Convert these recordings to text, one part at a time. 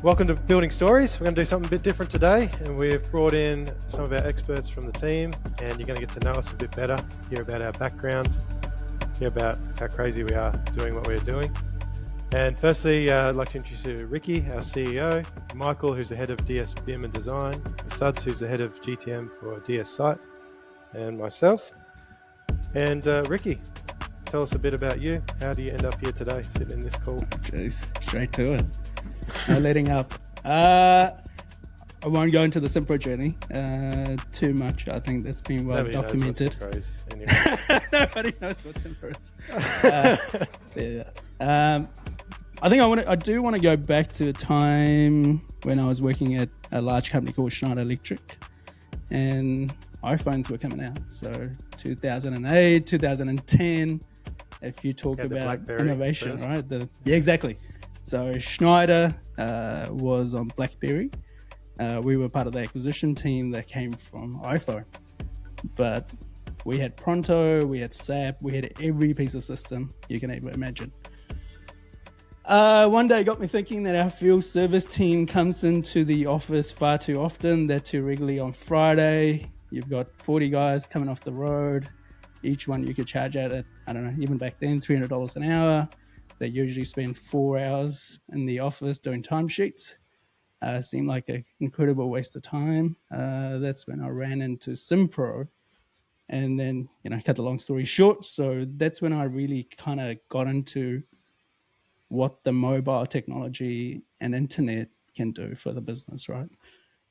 Welcome to Building Stories. We're going to do something a bit different today, and we've brought in some of our experts from the team, and you're going to get to know us a bit better, hear about our background, hear about how crazy we are doing what we're doing. And firstly, I'd like to introduce you to Ricky, our CEO, Michael, who's the head of DS BIM and Design, Suds, who's the head of GTM for DS Site, and myself. And Ricky, tell us a bit about you. How do you end up here today, sitting in this call? Jeez, straight to it. No letting up. I won't go into the Simpro journey too much. I think that's been well documented. Nobody knows what Simpro is, anyway. Nobody knows what Simpro is. I think I do want to go back to a time when I was working at a large company called Schneider Electric, and iPhones were coming out. So 2008, 2010. If you talk about innovation, first. Right? Yeah, exactly. So Schneider was on BlackBerry. We were part of the acquisition team that came from iPhone. But we had Pronto, we had SAP, we had every piece of system you can ever imagine. One day got me thinking that our field service team comes into the office far too often. They're too regularly on Friday. You've got 40 guys coming off the road. Each one you could charge out at, I don't know, even back then, $300 an hour. They usually spend 4 hours in the office doing timesheets. Seemed like an incredible waste of time. That's when I ran into Simpro. And then, cut the long story short. So that's when I really kind of got into what the mobile technology and internet can do for the business, right?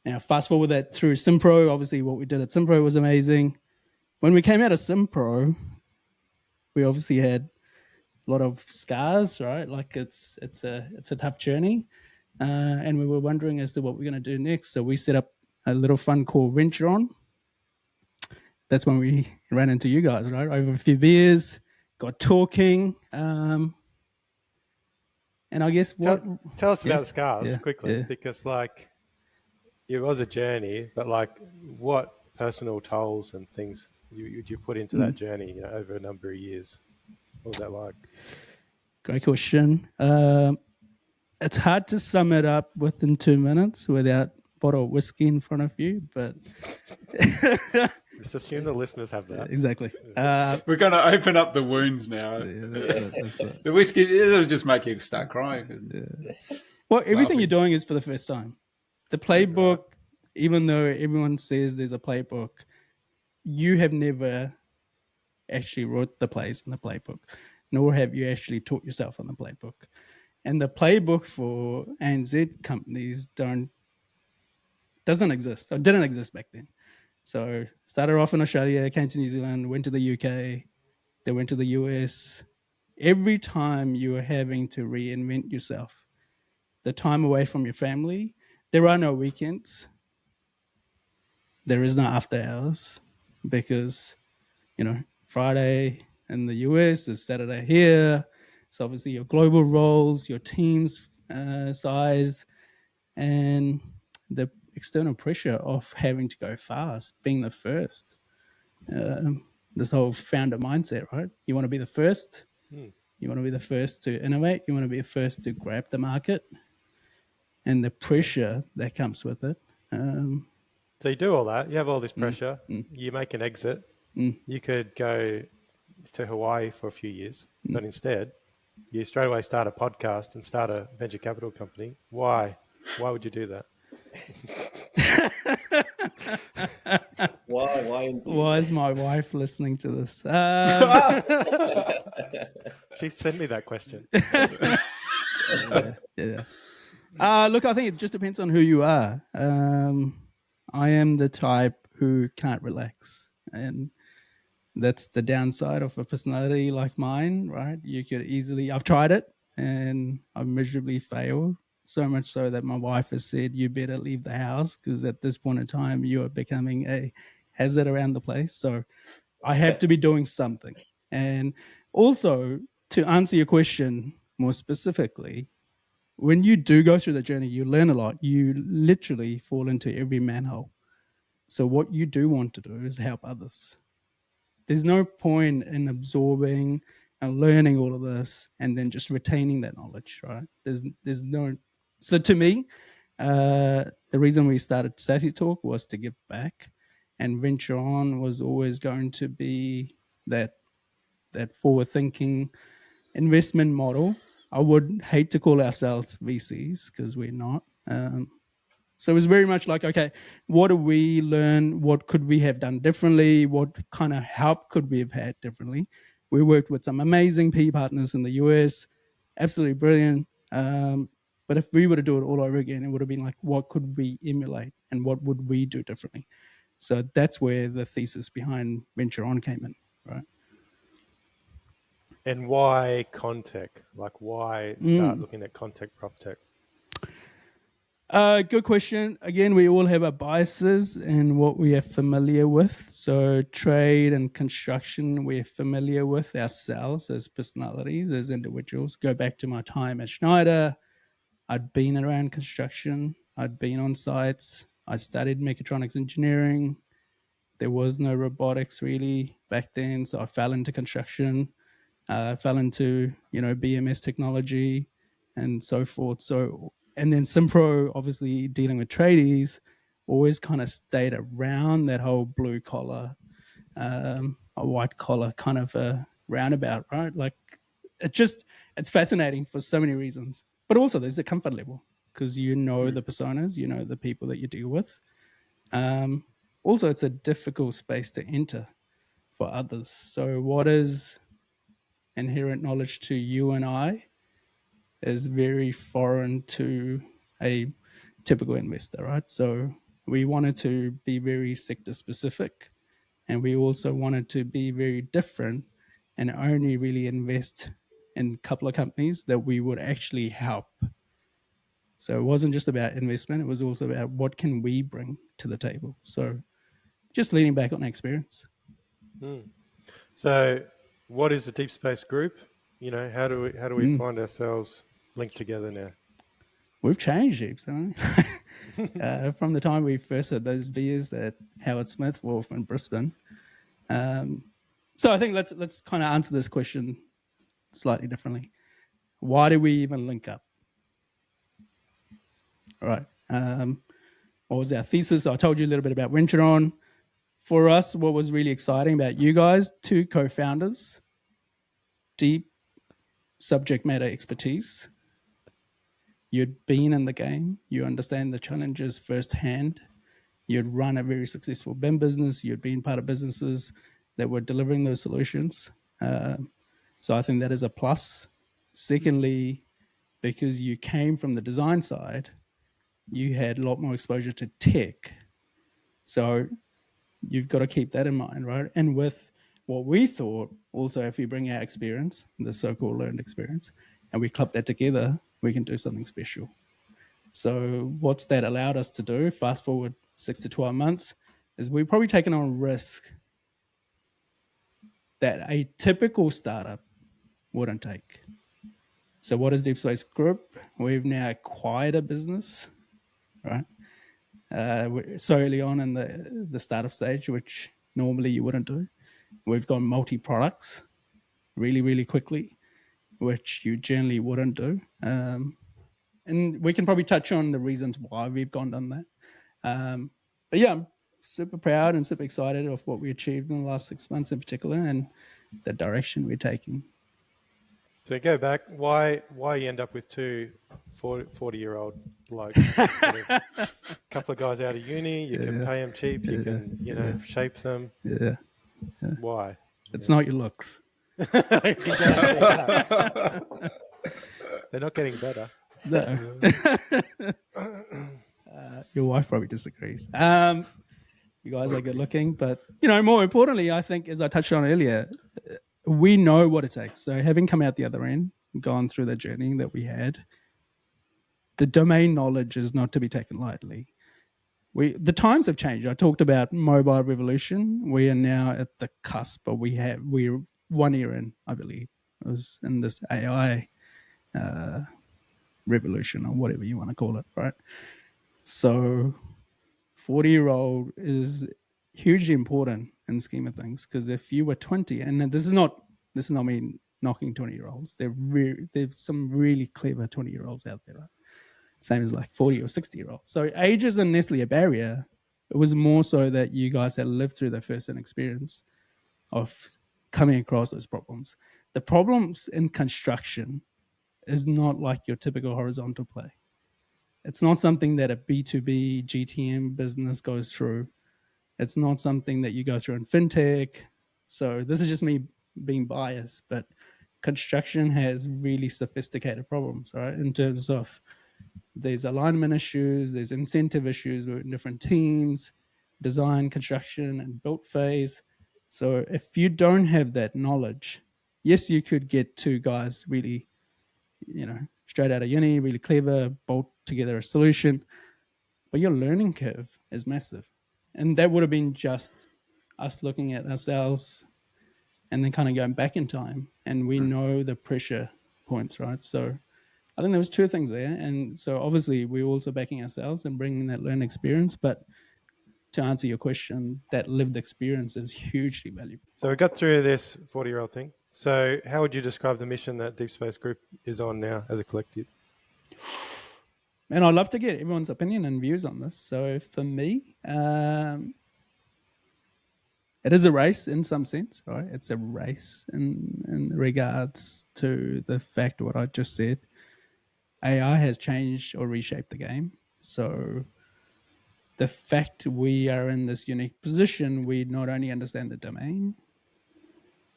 Now, fast forward that through Simpro, obviously what we did at Simpro was amazing. When we came out of Simpro, we obviously had a lot of scars, right? Like it's a tough journey. And we were wondering as to what we're going to do next. So we set up a little fund called Venture On. That's when we ran into you guys, right? Over a few beers, got talking. And I guess Tell us about the scars quickly, because it was a journey, but what personal tolls and things you put into that journey over a number of years? What was that like? Great question. It's hard to sum it up within 2 minutes without a bottle of whiskey in front of you, but just assume the listeners have that. Exactly. We're going to open up the wounds now. That's it. The whiskey, it'll just make you start crying. Well, everything you're doing is for the first time. The playbook, even though everyone says there's a playbook, you have never actually wrote the plays in the playbook, nor have you actually taught yourself on the playbook. And the playbook for ANZ companies doesn't exist, or didn't exist back then. So started off in Australia, came to New Zealand, went to the UK, they went to the US. Every time you are having to reinvent yourself, the time away from your family, there are no weekends. There is no after hours because, Friday in the US is Saturday here. So obviously your global roles, your team's size, and the external pressure of having to go fast, being the first. This whole founder mindset, right? You want to be the first. You want to be the first to innovate. You want to be the first to grab the market, and the pressure that comes with it. So you do all that. You have all this pressure. You make an exit. You could go to Hawaii for a few years, but instead, you straight away start a podcast and start a venture capital company. Why? Why would you do that? Why? Why is my wife listening to this? She sent me that question. Look, I think it just depends on who you are. I am the type who can't relax, and that's the downside of a personality like mine, right? You could easily, I've tried it and I've miserably failed, so much so that my wife has said, you better leave the house because at this point in time, you are becoming a hazard around the place. So I have to be doing something. And also, to answer your question more specifically, when you do go through the journey, you learn a lot. You literally fall into every manhole. So what you do want to do is help others. There's no point in absorbing and learning all of this and then just retaining that knowledge, right? There's no So to me, the reason we started Sassy Talk was to give back, and Venture On was always going to be that forward-thinking investment model. I would hate to call ourselves VCs because we're not. So it was very much like, okay, what do we learn? What could we have done differently? What kind of help could we have had differently? We worked with some amazing PE partners in the US, absolutely brilliant. But if we were to do it all over again, it would have been like, what could we emulate and what would we do differently? So that's where the thesis behind Venture On came in, right? And why Contech? Like, why start looking at Contech PropTech? Good question. Again, we all have our biases and what we are familiar with. So trade and construction, we're familiar with ourselves as personalities, as individuals. Go back to my time at Schneider. I'd been around construction. I'd been on sites. I studied mechatronics engineering. There was no robotics really back then, so I fell into construction. Fell into BMS technology and so forth. So and then Simpro, obviously dealing with tradies, always kind of stayed around that whole blue collar, a white collar kind of a roundabout, right? Like it's fascinating for so many reasons. But also there's a comfort level because the personas, the people that you deal with. Also, it's a difficult space to enter for others. So what is inherent knowledge to you and I is very foreign to a typical investor, right? So we wanted to be very sector specific, and we also wanted to be very different and only really invest in a couple of companies that we would actually help. So it wasn't just about investment, it was also about what can we bring to the table. So just leaning back on experience. So what is the Deep Space Group? How do we find ourselves linked together now? We've changed heaps, haven't we? From the time we first had those beers at Howard Smith Wharf in Brisbane. So I think let's kind of answer this question slightly differently. Why do we even link up? All right. What was our thesis? I told you a little bit about Venture On. For us, what was really exciting about you guys, 2 co-founders, deep subject matter expertise. You'd been in the game. You understand the challenges firsthand. You'd run a very successful BIM business. You'd been part of businesses that were delivering those solutions. So I think that is a plus. Secondly, because you came from the design side, you had a lot more exposure to tech. So you've got to keep that in mind, right? And with what we thought, also, if we bring our experience, the so-called learned experience, and we club that together, we can do something special. So what's that allowed us to do, fast forward 6 to 12 months, is we've probably taken on risk that a typical startup wouldn't take. So what is Deep Space Group? We've now acquired a business, right? We're so early on in the startup stage, which normally you wouldn't do. We've gone multi-products really, really quickly, which you generally wouldn't do. And we can probably touch on the reasons why we've done that. But yeah, I'm super proud and super excited of what we achieved in the last 6 months in particular and the direction we're taking. So go back, why you end up with 2 40-year-old blokes? A couple of guys out of uni, you can pay them cheap, you can shape them. Yeah. Why? It's not your looks. They're not getting better. No. Your wife probably disagrees. You guys are good looking, but more importantly, I think, as I touched on earlier, we know what it takes. So having come out the other end, gone through the journey that we had, the domain knowledge is not to be taken lightly. The times have changed. I talked about mobile revolution. We are now at the cusp, but we're 1 year in, I believe. It was in this AI revolution or whatever you want to call it, right? So 40-year-old is hugely important in the scheme of things, because if you were 20, and this is not me knocking 20-year-olds, there's some really clever 20-year-olds out there, right? same as like 40 or 60-year-olds. So age isn't necessarily a barrier. It was more so that you guys had lived through the first-hand experience of coming across those problems. The problems in construction is not like your typical horizontal play. It's not something that a B2B GTM business goes through. It's not something that you go through in fintech. So this is just me being biased, but construction has really sophisticated problems, right? In terms of there's alignment issues, there's incentive issues with different teams, design, construction, and built phase. So if you don't have that knowledge, yes, you could get two guys really, straight out of uni, really clever, bolt together a solution, but your learning curve is massive. And that would have been just us looking at ourselves and then kind of going back in time. And we know the pressure points, right? So I think there was two things there. And so obviously we're also backing ourselves and bringing that learned experience. But to answer your question, that lived experience is hugely valuable. So we got through this 40-year-old thing. So how would you describe the mission that Deep Space Group is on now as a collective? And I'd love to get everyone's opinion and views on this. So for me, it is a race in some sense, right? It's a race in regards to the fact what I just said. AI has changed or reshaped the game. So the fact we are in this unique position, we not only understand the domain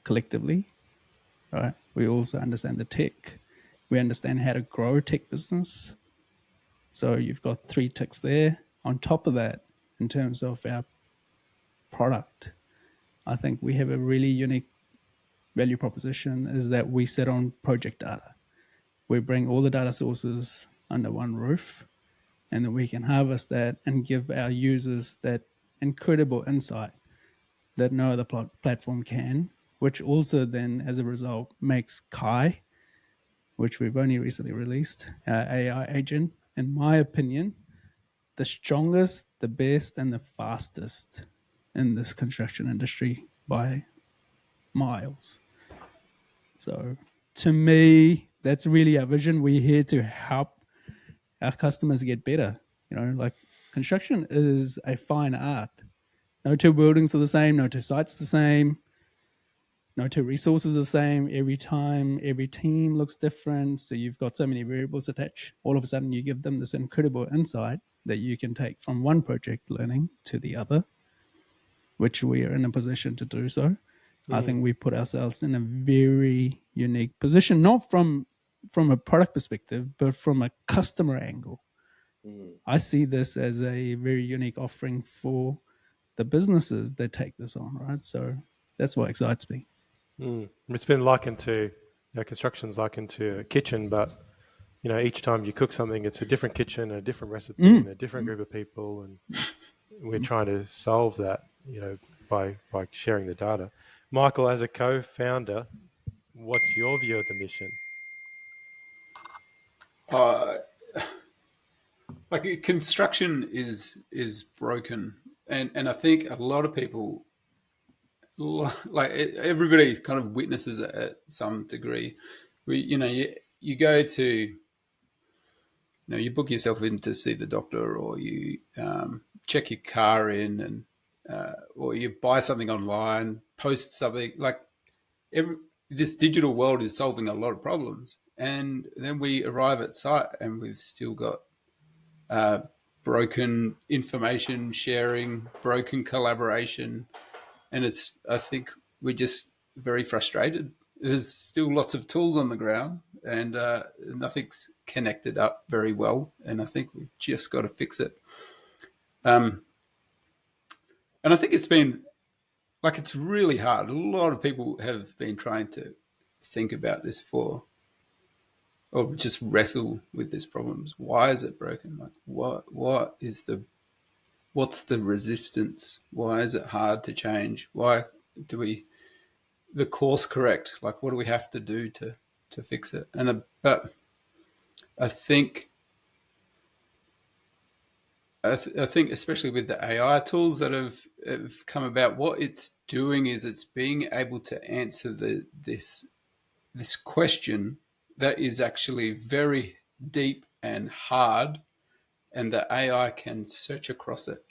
collectively, right? We also understand the tech. We understand how to grow a tech business. So you've got 3 ticks there. On top of that, in terms of our product, I think we have a really unique value proposition is that we sit on project data. We bring all the data sources under one roof, and then we can harvest that and give our users that incredible insight that no other platform can, which also then, as a result, makes Kai, which we've only recently released, our AI agent, in my opinion, the strongest, the best, and the fastest in this construction industry by miles. So to me, that's really our vision. We're here to help our customers get better. Like construction is a fine art. No two buildings are the same, no two sites the same, no two resources are the same. Every time, every team looks different. So you've got so many variables attached. All of a sudden you give them this incredible insight that you can take from one project learning to the other, which we are in a position to do so. I think we put ourselves in a very unique position, not from a product perspective, but from a customer angle. I see this as a very unique offering for the businesses that take this on, right? So that's what excites me. It's been likened to, construction's likened to a kitchen, but, each time you cook something, it's a different kitchen, a different recipe, and a different group of people. And we're trying to solve that, by sharing the data. Michael, as a co-founder, what's your view of the mission? Like construction is broken, and I think a lot of people, like everybody, kind of witnesses it at some degree. You go to, you book yourself in to see the doctor, or you check your car in, and or you buy something online, post something. Like this digital world is solving a lot of problems, and then we arrive at site and we've still got broken information sharing, broken collaboration, and I think we're just very frustrated. There's still lots of tools on the ground, and nothing's connected up very well, and I think we've just got to fix it. And I think it's really hard. A lot of people have been trying to think about this or just wrestle with this problems. Why is it broken? Like what's the resistance? Why is it hard to change? Why do we the course correct? Like what do we have to do to fix it? But I think especially with the AI tools that have come about, what it's doing is it's being able to answer this question that is actually very deep and hard, and the AI can search across it,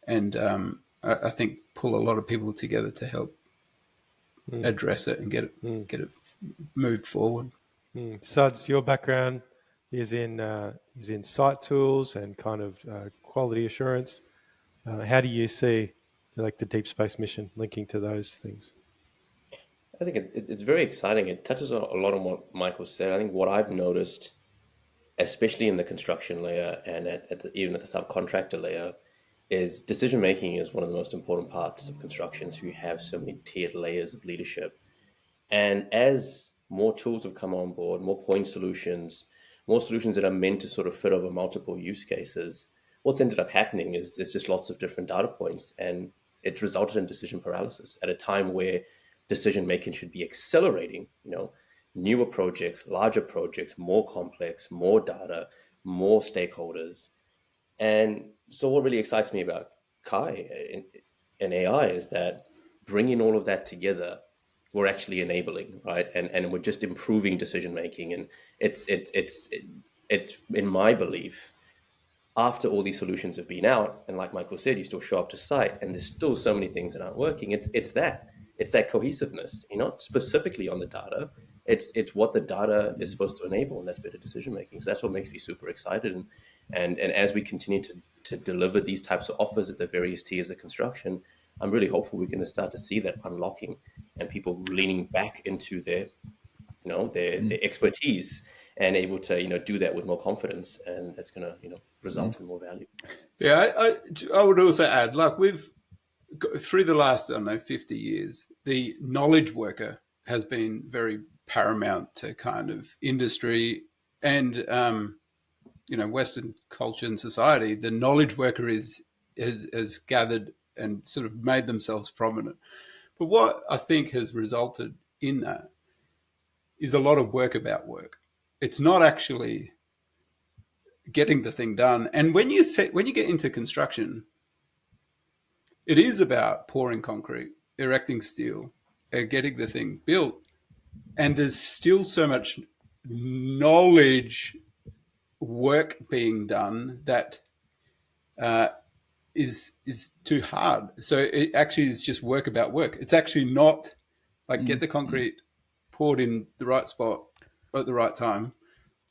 and I think pull a lot of people together to help address it and get it moved forward. Suds, your background is in site tools and kind of quality assurance. How do you see like the deep space mission linking to those things? I think it's very exciting. It touches on a lot on what Michael said. I think what I've noticed, especially in the construction layer and even at the subcontractor layer, is decision making is one of the most important parts of construction. So you have so many tiered layers of leadership. And as more tools have come on board, more point solutions, more solutions that are meant to sort of fit over multiple use cases, what's ended up happening is there's just lots of different data points, and it resulted in decision paralysis at a time where decision making should be accelerating. Newer projects, larger projects, more complex, more data, more stakeholders. And so what really excites me about Kai and AI is that bringing all of that together, we're actually enabling, right? And we're just improving decision making. And it's in my belief, after all these solutions have been out, and like Michael said, you still show up to site and there's still so many things that aren't working. It's that cohesiveness, specifically on the data. It's what the data is supposed to enable, and that's better decision making. So that's what makes me super excited. And as we continue to deliver these types of offers at the various tiers of construction, I'm really hopeful we're going to start to see that unlocking and people leaning back into their expertise and able to do that with more confidence, and that's going to result in more value. Yeah, I would also add, like, we've through the last 50 years, the knowledge worker has been very paramount to kind of industry and Western culture and society. The knowledge worker has gathered and sort of made themselves prominent. But what I think has resulted in that is a lot of work about work. It's not actually getting the thing done. And when you get into construction, it is about pouring concrete, erecting steel, getting the thing built. And there's still so much knowledge work being done that is too hard. So it actually is just work about work. It's actually not like get the concrete poured in the right spot at the right time.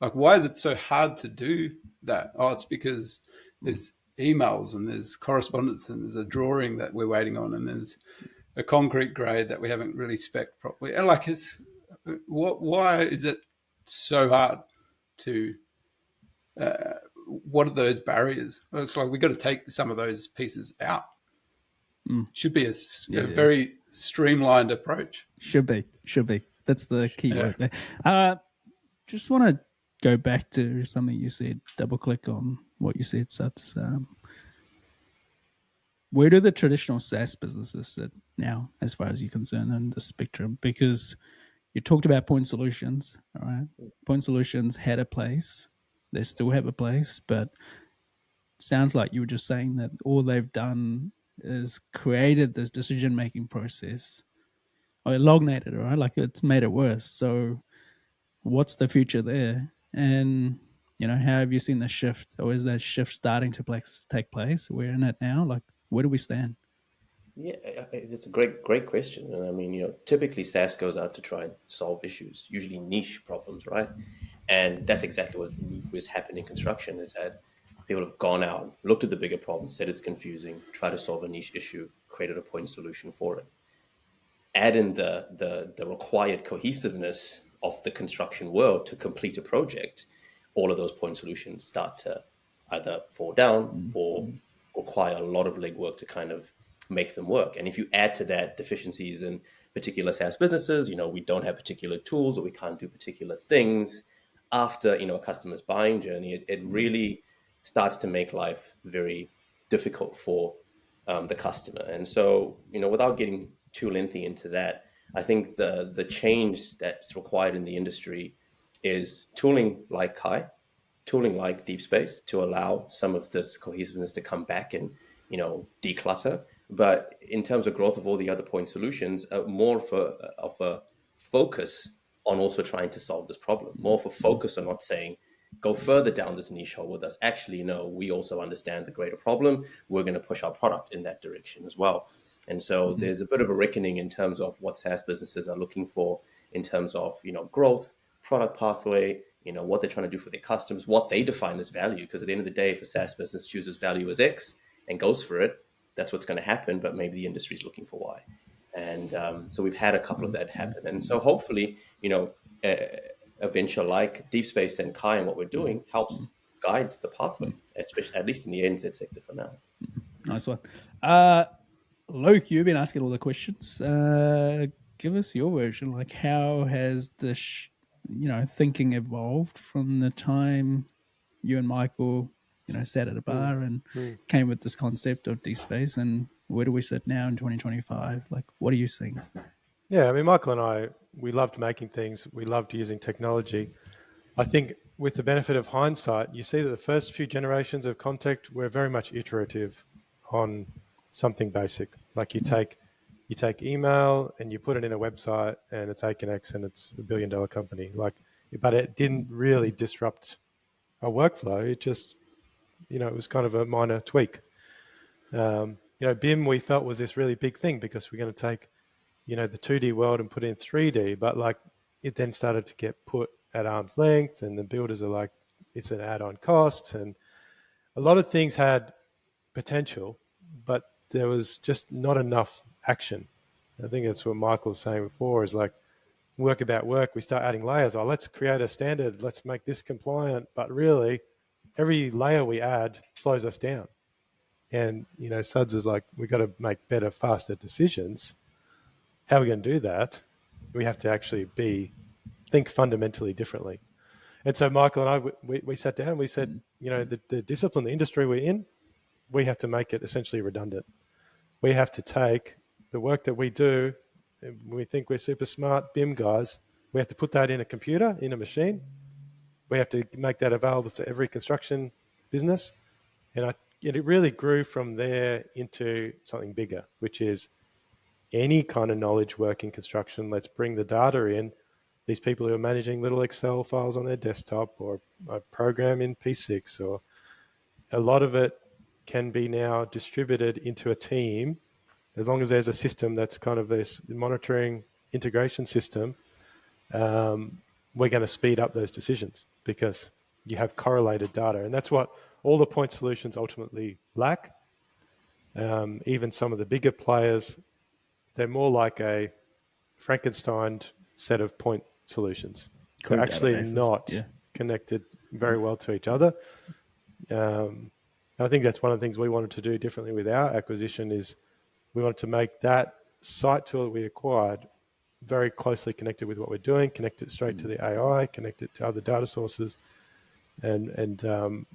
Like, why is it so hard to do that? Oh, it's because there's emails and there's correspondence and there's a drawing that we're waiting on and there's a concrete grade that we haven't really spec'd properly. And like, why is it so hard to? What are those barriers? Well, it's like we've got to take some of those pieces out. Should be a very streamlined approach. Should be. That's the key word there. Just want to go back to something you said, double click on what you said, Sats. Where do the traditional SaaS businesses sit now, as far as you're concerned, in the spectrum? Because you talked about point solutions, all right? Point solutions had a place. They still have a place, but it sounds like you were just saying that all they've done is created this decision-making process, or elongated it, right? Like, it's made it worse. So what's the future there? And, how have you seen the shift, or is that shift starting to take place? We're in it now. Like, where do we stand? Yeah, it's a great question. And I mean, typically SaaS goes out to try and solve issues, usually niche problems, right? And that's exactly what was happening in construction, is that people have gone out, looked at the bigger problem, said it's confusing, tried to solve a niche issue, created a point solution for it. Add in the required cohesiveness of the construction world to complete a project, all of those point solutions start to either fall down or require a lot of legwork to kind of make them work. And if you add to that deficiencies in particular SaaS businesses, we don't have particular tools or we can't do particular things after, a customer's buying journey, it really starts to make life very difficult for the customer. And so, without getting too lengthy into that, I think the change that's required in the industry is tooling like Kai, tooling like Deep Space, to allow some of this cohesiveness to come back and, declutter. But in terms of growth of all the other point solutions, more of a focus on also trying to solve this problem, more of a focus on not saying, go further down this niche hole with us. Actually, no, we also understand the greater problem. We're going to push our product in that direction as well. And so there's a bit of a reckoning in terms of what SaaS businesses are looking for in terms of, growth, product pathway, what they're trying to do for their customers, what they define as value. Because at the end of the day, if a SaaS business chooses value as X and goes for it, that's what's going to happen. But maybe the industry is looking for Y. And so we've had a couple of that happen. And so hopefully, a venture like Deep Space and Kai and what we're doing helps guide the pathway, especially at least in the NZ sector for now. Nice one. Luke, you've been asking all the questions. Give us your version. Like, how has this, thinking evolved from the time you and Michael, sat at a bar and came with this concept of Deep Space, and where do we sit now in 2025? Like, what are you seeing? Yeah, I mean, Michael and I, we loved making things. We loved using technology. I think with the benefit of hindsight, you see that the first few generations of Contact were very much iterative on something basic. Like you take email and you put it in a website and it's Aconex and it's $1 billion company. But it didn't really disrupt our workflow. It just, it was kind of a minor tweak. BIM we felt was this really big thing because we're going to take the 2D world and put it in 3D, but it then started to get put at arm's length, and the builders are like, it's an add-on cost, and a lot of things had potential, but there was just not enough action. I think that's what Michael was saying before, is like work about work. We start adding layers. Let's create a standard. Let's make this compliant. But really, every layer we add slows us down. And, Suds is like, we got to make better, faster decisions. How are we going to do that? We have to actually think fundamentally differently. And so Michael and I, we sat down, we said, the discipline, the industry we're in, we have to make it essentially redundant. We have to take the work that we do, we think we're super smart BIM guys, we have to put that in a computer, in a machine. We have to make that available to every construction business. And it really grew from there into something bigger, which is any kind of knowledge work in construction. Let's bring the data in. These people who are managing little Excel files on their desktop or a program in P6, or a lot of it can be now distributed into a team. As long as there's a system that's kind of this monitoring integration system, we're going to speed up those decisions because you have correlated data. And that's what all the point solutions ultimately lack. Even some of the bigger players, they're more like a Frankenstein set of point solutions. They're actually not connected very well to each other. I think that's one of the things we wanted to do differently with our acquisition is we wanted to make that site tool that we acquired very closely connected with what we're doing, connect it straight to the AI, connect it to other data sources, and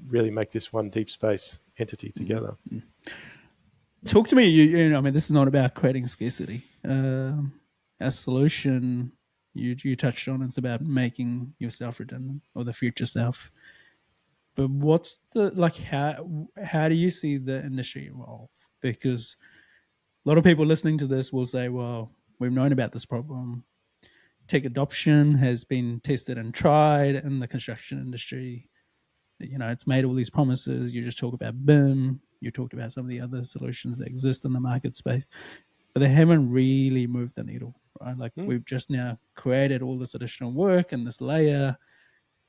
really make this one Deep Space entity together. Talk to me. I mean, this is not about creating scarcity. Our solution, you touched on, it's about making yourself redundant or the future self. But what's how do you see the industry evolve? Because a lot of people listening to this will say, well, we've known about this problem. Tech adoption has been tested and tried in the construction industry. It's made all these promises. You just talk about BIM. You talked about some of the other solutions that exist in the market space, but they haven't really moved the needle, right? We've just now created all this additional work and this layer.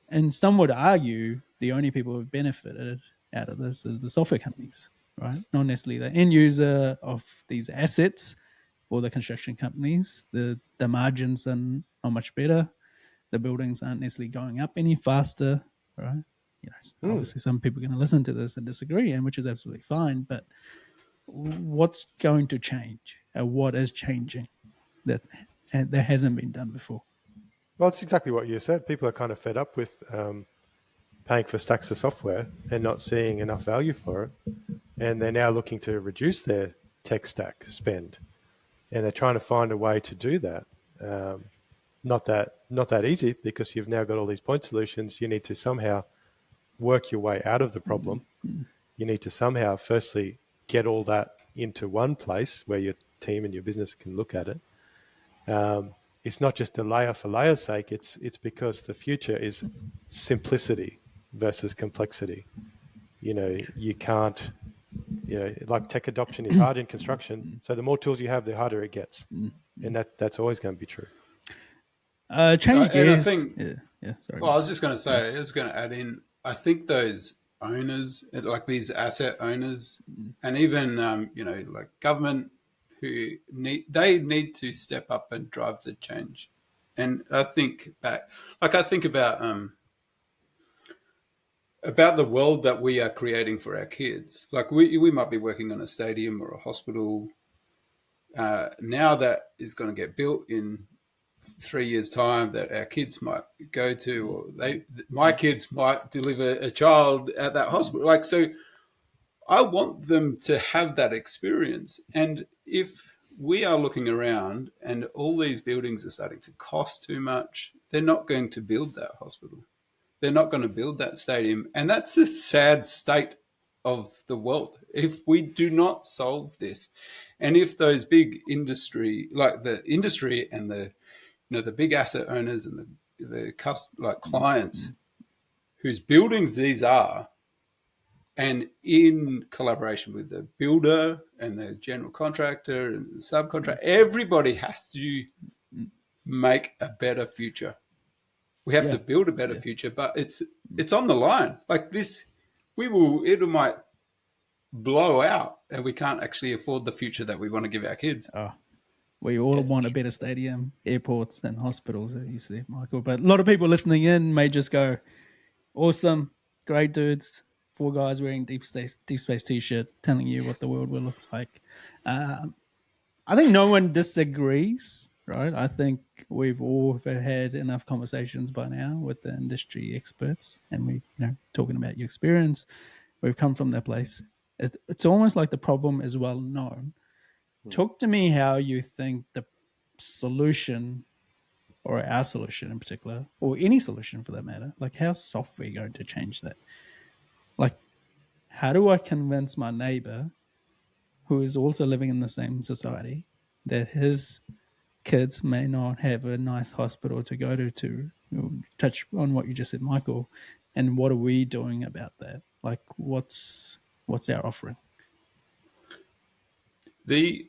And some would argue the only people who've benefited out of this is the software companies, right? Not necessarily the end user of these assets or the construction companies. The margins are much better. The buildings aren't necessarily going up any faster, right? Obviously some people are going to listen to this and disagree, and which is absolutely fine. But what's going to change? What is changing that hasn't been done before? Well, it's exactly what you said. People are kind of fed up with paying for stacks of software and not seeing enough value for it. And they're now looking to reduce their tech stack spend. And they're trying to find a way to do that. Not that easy, because you've now got all these point solutions. You need to somehow work your way out of the problem. You need to somehow firstly get all that into one place where your team and your business can look at it. It's not just a layer for layer's sake. It's because the future is simplicity. versus complexity. You can't, like tech adoption is hard in construction. So the more tools you have, the harder it gets. And that's always going to be true. Change And I gears. think, Sorry. well, I was just going to say, I was going to add in, I think those owners, like these asset owners, and even, like government, who need to step up and drive the change. And I think about the world that we are creating for our kids. Like we might be working on a stadium or a hospital now that is going to get built in 3 years' time that our kids might go to, or my kids might deliver a child at that hospital. Like, so I want them to have that experience. And if we are looking around and all these buildings are starting to cost too much, they're not going to build that hospital. They're not going to build that stadium. And that's a sad state of the world. If we do not solve this, and if those big industry, like the industry and the big asset owners and the clients whose buildings these are, and in collaboration with the builder and the general contractor and the subcontractor, everybody has to make a better future. We have to build a better future, but it's on the line. Like this, it might blow out, and we can't actually afford the future that we want to give our kids. We all want a better stadium, airports, and hospitals, you see, Michael. But a lot of people listening in may just go, awesome, great dudes, 4 guys wearing deep space t-shirt telling you what the world will look like. I think no one disagrees, right? I think we've all had enough conversations by now with the industry experts, and we, talking about your experience. We've come from that place. It's almost like the problem is well known. Talk to me how you think the solution, or our solution in particular, or any solution for that matter, like how's software going to change that? Like, how do I convince my neighbor who is also living in the same society that his kids may not have a nice hospital to go to touch on what you just said, Michael, and what are we doing about that? Like, what's our offering? The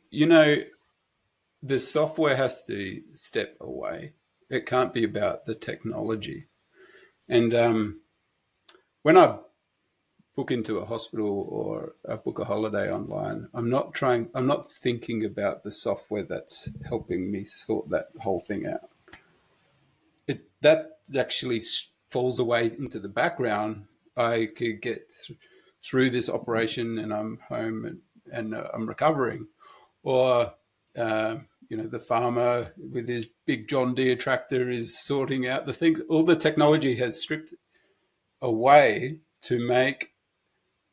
software has to step away. It can't be about the technology. And when I book into a hospital or I book a holiday online, I'm not thinking about the software that's helping me sort that whole thing out. That actually falls away into the background. I could get through this operation and I'm home and I'm recovering. Or, the farmer with his big John Deere tractor is sorting out the things. All the technology has stripped away to make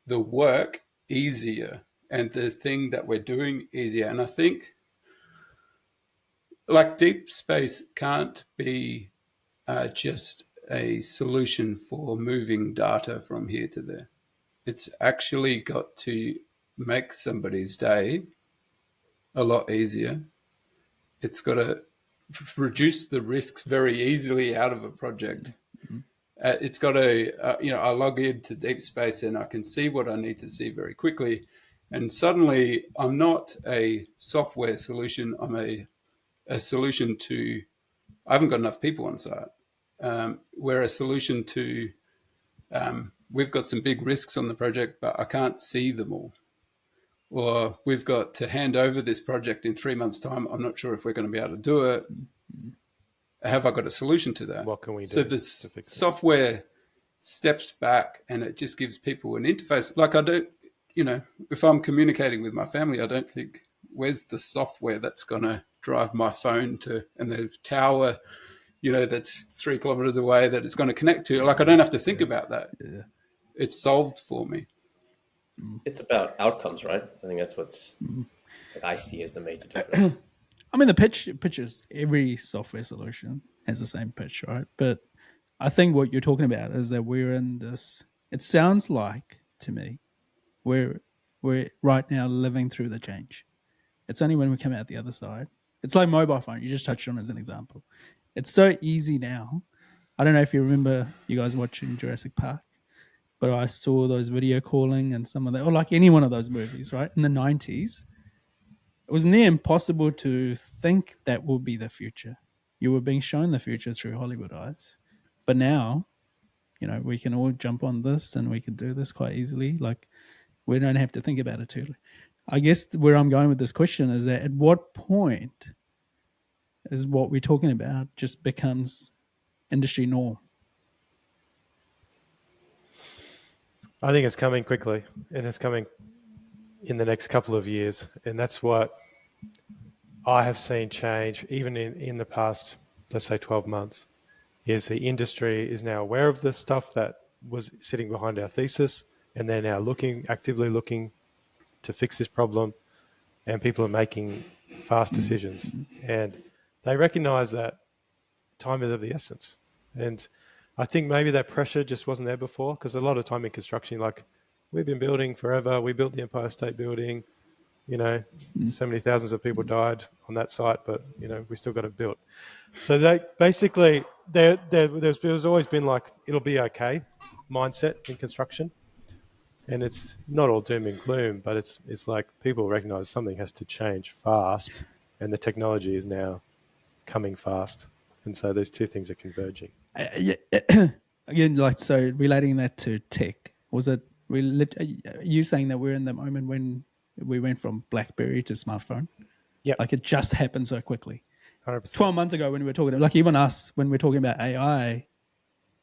the work easier and the thing that we're doing easier. And I think like deep space can't be just a solution for moving data from here to there. It's actually got to make somebody's day a lot easier. It's got to reduce the risks very easily out of a project. It's got to, I log into deep space and I can see what I need to see very quickly. And suddenly I'm not a software solution. I'm a solution to, I haven't got enough people on site. We're a solution to, we've got some big risks on the project, but I can't see them all. Or we've got to hand over this project in 3 months' time. I'm not sure if we're going to be able to do it. Have I got a solution to that? What can we do? So this software steps back and it just gives people an interface. Like I don't, if I'm communicating with my family, I don't think, where's the software that's going to drive my phone to, and the tower, that's 3 kilometers away that it's going to connect to. Like I don't have to think about that. Yeah. It's solved for me. It's about outcomes, right? I think that's what's I see as the major difference. I mean, the pitch is every software solution has the same pitch, right? But I think what you're talking about is that we're in this. It sounds like to me we're right now living through the change. It's only when we come out the other side. It's like mobile phone. You just touched on as an example. It's so easy now. I don't know if you remember you guys watching Jurassic Park. but I saw those video calling and some of that, or like any one of those movies, right? In the 90s, it was near impossible to think that will be the future. You were being shown the future through Hollywood eyes. But now, we can all jump on this and we can do this quite easily. Like, we don't have to think about it too. I guess where I'm going with this question is that at what point is what we're talking about just becomes industry norm? I think it's coming quickly, and it's coming in the next couple of years. And that's what I have seen change even in the past, let's say 12 months, is the industry is now aware of the stuff that was sitting behind our thesis, and they're now actively looking to fix this problem, and people are making fast decisions. And they recognize that time is of the essence. And I think maybe that pressure just wasn't there before, because a lot of time in construction, like, we've been building forever. We built the Empire State Building. So many thousands of people died on that site, but we still got it built. So they basically there's always been like, it'll be okay mindset in construction, and it's not all doom and gloom, but it's like people recognize something has to change fast, and the technology is now coming fast, and so those two things are converging. Again, like, so relating that to tech, was it you saying that we're in the moment when we went from BlackBerry to smartphone? Yeah, like it just happened so quickly. 100%. 12 months ago when we were talking, like even us, when we're talking about AI,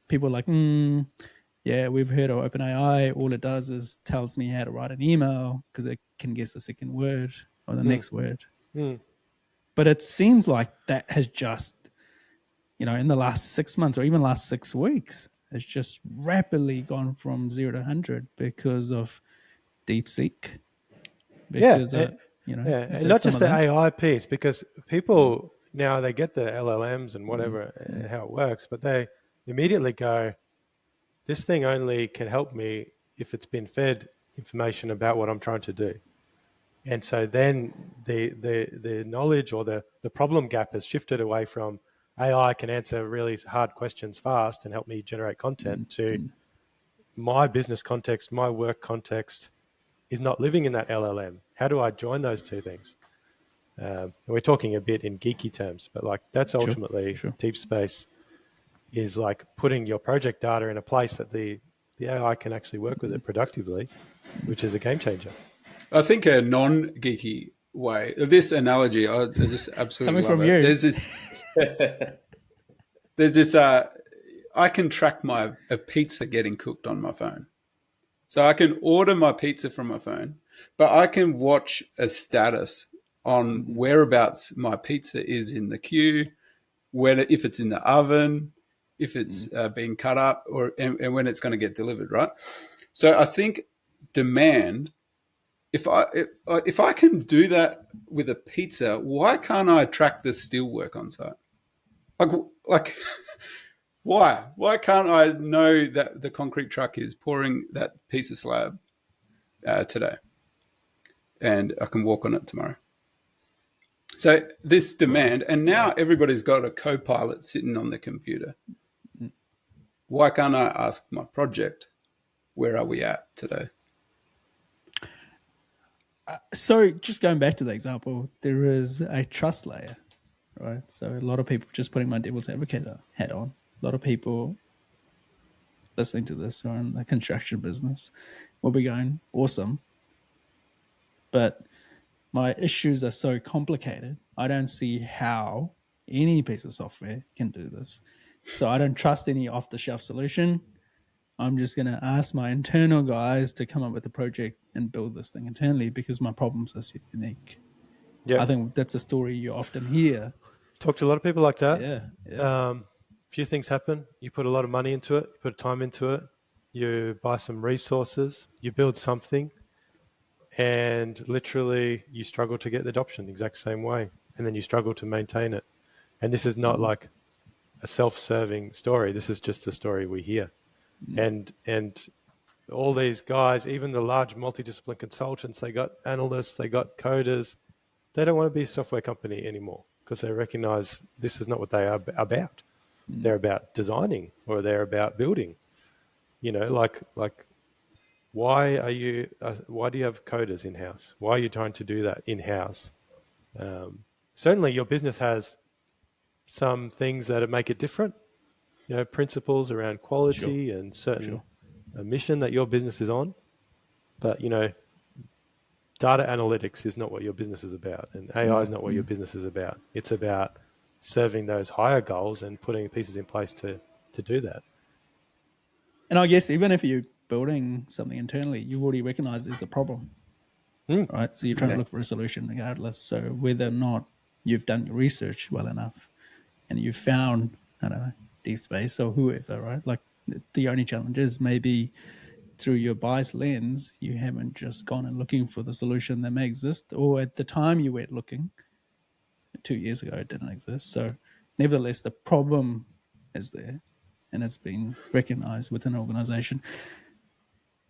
people are like, yeah, we've heard of OpenAI. All it does is tells me how to write an email because it can guess the second word or the next word. But it seems like that has just, in the last 6 months or even last 6 weeks, has just rapidly gone from 0 to 100 because of DeepSeek. Because, and not just the AI piece, because people now, they get the LLMs and whatever and how it works, but they immediately go, this thing only can help me if it's been fed information about what I'm trying to do. And so then the knowledge or the problem gap has shifted away from AI can answer really hard questions fast and help me generate content to my business context, my work context is not living in that LLM. How do I join those two things? And we're talking a bit in geeky terms, but like that's ultimately Deep Space is like putting your project data in a place that the AI can actually work with it productively, which is a game changer. I think a non-geeky way of this analogy, I just absolutely love it. There's this. I can track a pizza getting cooked on my phone, so I can order my pizza from my phone, but I can watch a status on whereabouts my pizza is in the queue, if it's in the oven, if it's being cut up, and when it's going to get delivered. Right. So I think demand. If I can do that with a pizza, why can't I track the steelwork on site? Like, why? Why can't I know that the concrete truck is pouring that piece of slab today, and I can walk on it tomorrow? So this demand, and now everybody's got a co-pilot sitting on the computer. Why can't I ask my project, where are we at today? So just going back to the example, there is a trust layer, right? So a lot of people, just putting my devil's advocate hat on, a lot of people listening to this or in the construction business will be going, awesome. But my issues are so complicated, I don't see how any piece of software can do this. So I don't trust any off-the-shelf solution. I'm just going to ask my internal guys to come up with a project and build this thing internally because my problems are so unique. Yeah, I think that's a story you often hear. Talk to a lot of people like that. Yeah. Few things happen. You put a lot of money into it, you put time into it, you buy some resources, you build something, and literally you struggle to get the adoption the exact same way, and then you struggle to maintain it. And this is not like a self-serving story. This is just the story we hear. And all these guys, even the large multidisciplinary consultants, they got analysts, they got coders. They don't want to be a software company anymore because they recognize this is not what they are about. They're about designing or they're about building. Like why do you have coders in house? Why are you trying to do that in house? Certainly, your business has some things that make it different. Principles around quality and certain a mission that your business is on. But data analytics is not what your business is about, and AI is not what your business is about. It's about serving those higher goals and putting pieces in place to do that. And I guess even if you're building something internally, you already recognize there's a problem, right? So you're trying to look for a solution regardless. So whether or not you've done your research well enough and you've found, I don't know, Deep Space or whoever, right? Like the only challenge is maybe through your bias lens, you haven't just gone and looking for the solution that may exist, or at the time you went looking 2 years ago, it didn't exist. So nevertheless, the problem is there and it's been recognized within an organization.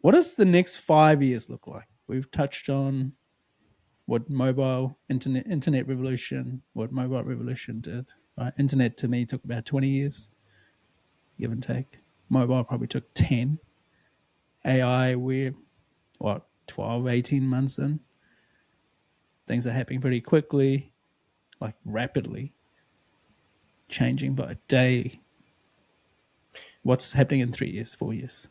What does the next 5 years look like? We've touched on what mobile internet revolution, what mobile revolution did. Right? Internet to me took about 20 years, give and take. Mobile probably took 10. AI, we're 12, 18 months in. Things are happening pretty quickly, like rapidly, changing by a day. What's happening in 3 years, 4 years?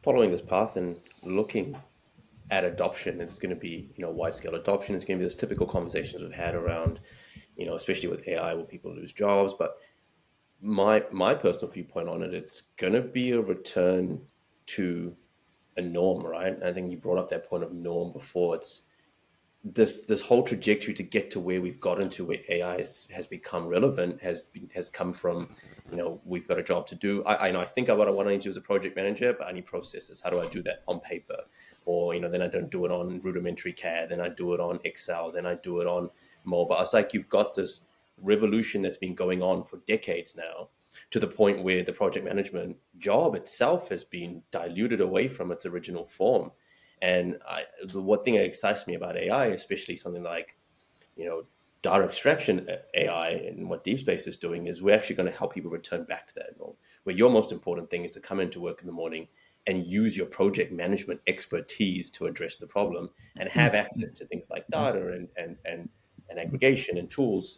Following this path and looking at adoption, it's going to be, wide scale adoption. It's going to be those typical conversations we've had around, especially with AI, where people lose jobs. But my personal viewpoint on it, it's going to be a return to a norm, right? I think you brought up that point of norm before. It's this whole trajectory to get to where we've gotten to, where AI has become relevant, has come from, we've got a job to do. I think what I want to do as a project manager, but I need processes. How do I do that on paper? Or, then I don't do it on rudimentary CAD, then I do it on Excel, then I do it on mobile. It's like you've got this revolution that's been going on for decades now, to the point where the project management job itself has been diluted away from its original form. And the one thing that excites me about AI, especially something like, data extraction AI and what Deep Space is doing, is we're actually going to help people return back to that norm, where your most important thing is to come into work in the morning and use your project management expertise to address the problem and have access to things like data and aggregation and tools,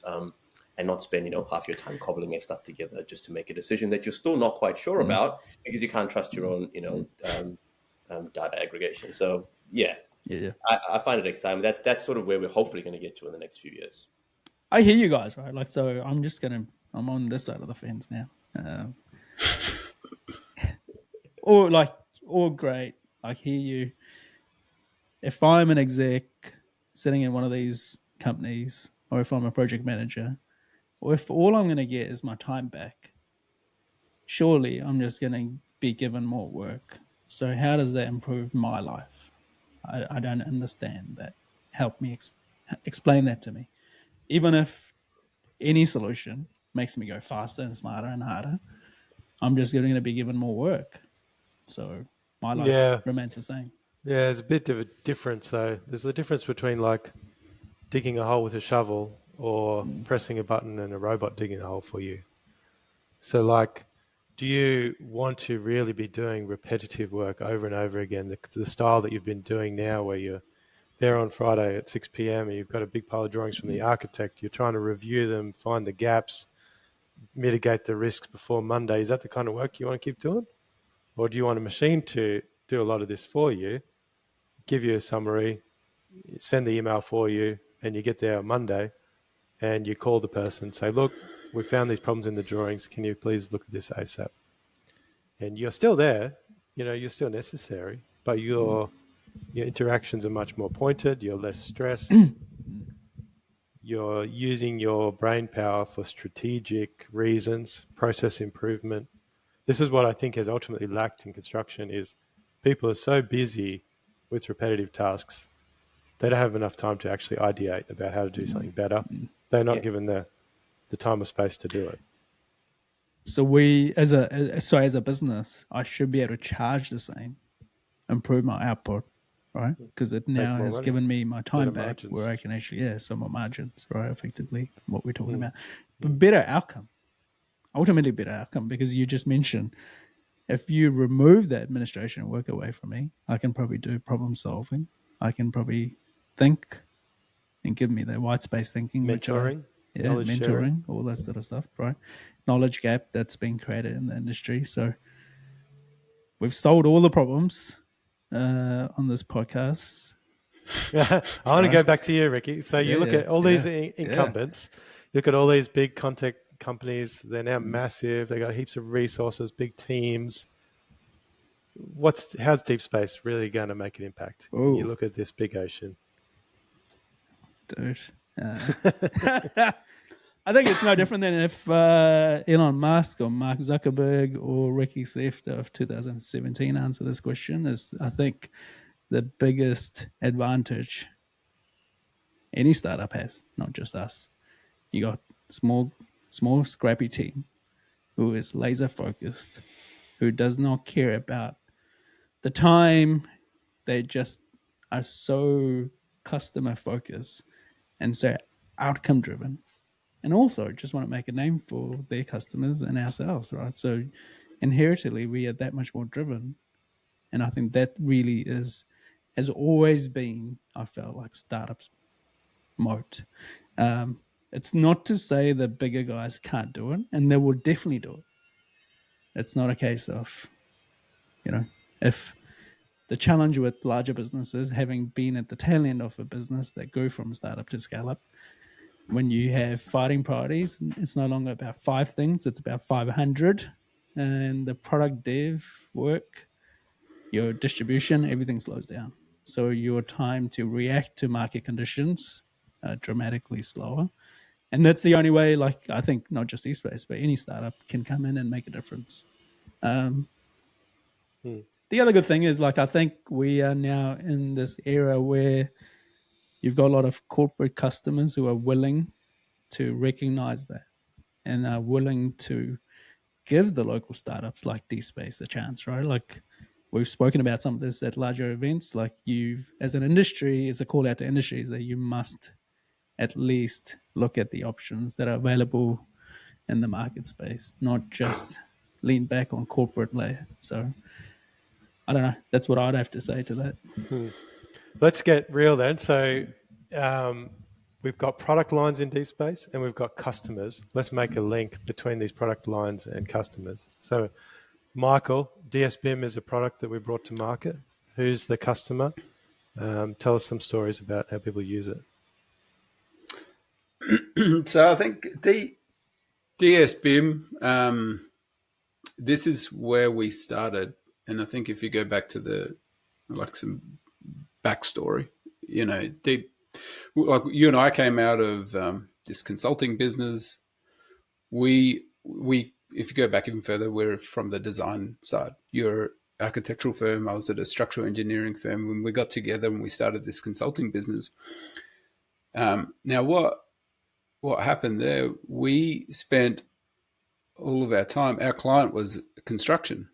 and not spend, half your time cobbling that stuff together just to make a decision that you're still not quite sure about because you can't trust your own, data aggregation. So yeah. I find it exciting. That's sort of where we're hopefully going to get to in the next few years. I hear you guys, right? Like, so I'm on this side of the fence now. Or great. I hear you. If I'm an exec sitting in one of these companies, or if I'm a project manager, or if all I'm going to get is my time back, surely I'm just going to be given more work. So how does that improve my life? I don't understand that. Help me explain that to me. Even if any solution makes me go faster and smarter and harder, I'm just going to be given more work. So my life remains the same. Yeah, there's a bit of a difference though. There's the difference between like digging a hole with a shovel or pressing a button and a robot digging a hole for you. So like, do you want to really be doing repetitive work over and over again, the style that you've been doing now, where you're there on Friday at 6 p.m. and you've got a big pile of drawings from the architect, you're trying to review them, find the gaps, mitigate the risks before Monday? Is that the kind of work you want to keep doing? Or do you want a machine to do a lot of this for you, give you a summary, send the email for you, and you get there on Monday and you call the person, say, look, we found these problems in the drawings. Can you please look at this ASAP? And you're still there, you're still necessary, but your interactions are much more pointed. You're less stressed. You're using your brain power for strategic reasons, process improvement. This is what I think has ultimately lacked in construction, is people are so busy with repetitive tasks, they don't have enough time to actually ideate about how to do something better. They're not given the time or space to do it. So as a business, I should be able to charge the same, improve my output, right? Because it now has given me my time back margins, where I can actually, some more margins, right? Effectively, what we're talking about. But better outcome, ultimately better outcome, because you just mentioned if you remove the administration work away from me, I can probably do problem solving. I can probably think and give me the white space thinking, Mentoring, knowledge mentoring, sharing. all that sort of stuff, right? Knowledge gap that's been created in the industry. So we've solved all the problems on this podcast. I want to go back to you, Ricky. So you look at all these incumbents, look at all these big content companies. They're now massive. They got heaps of resources, big teams. How's deep space really going to make an impact? When you look at this big ocean, dude. I think it's no different than if Elon Musk or Mark Zuckerberg or Ricky Sevta of 2017 answer this question. Is I think the biggest advantage any startup has, not just us. You got small, scrappy team who is laser focused, who does not care about the time. They just are so customer focused and so outcome driven, and also just want to make a name for their customers and ourselves, right? So inherently, we are that much more driven, and I think that really has always been, I felt like, startups' moat. It's not to say that bigger guys can't do it, and they will definitely do it. It's not a case of, if the challenge with larger businesses, having been at the tail end of a business that grew from startup to scale up, when you have fighting priorities, it's no longer about 5 things, it's about 500. And the product dev work, your distribution, everything slows down. So your time to react to market conditions are dramatically slower. And that's the only way, like, I think not just eSpace, but any startup can come in and make a difference. The other good thing is, like, I think we are now in this era where you've got a lot of corporate customers who are willing to recognize that and are willing to give the local startups like DSpace a chance, right? Like, we've spoken about some of this at larger events. Like, as an industry, it's a call out to industries that you must at least look at the options that are available in the market space, not just lean back on corporate layer. So I don't know. That's what I'd have to say to that. Let's get real then. So we've got product lines in deep space and we've got customers. Let's make a link between these product lines and customers. So Michael, DSBIM is a product that we brought to market. Who's the customer? Tell us some stories about how people use it. So I think DSBIM, this is where we started. And I think if you go back to some backstory, like you and I came out of this consulting business. We if you go back even further, we're from the design side. You're an architectural firm. I was at a structural engineering firm. When we got together and we started this consulting business. Now what happened there? We spent all of our time. Our client was construction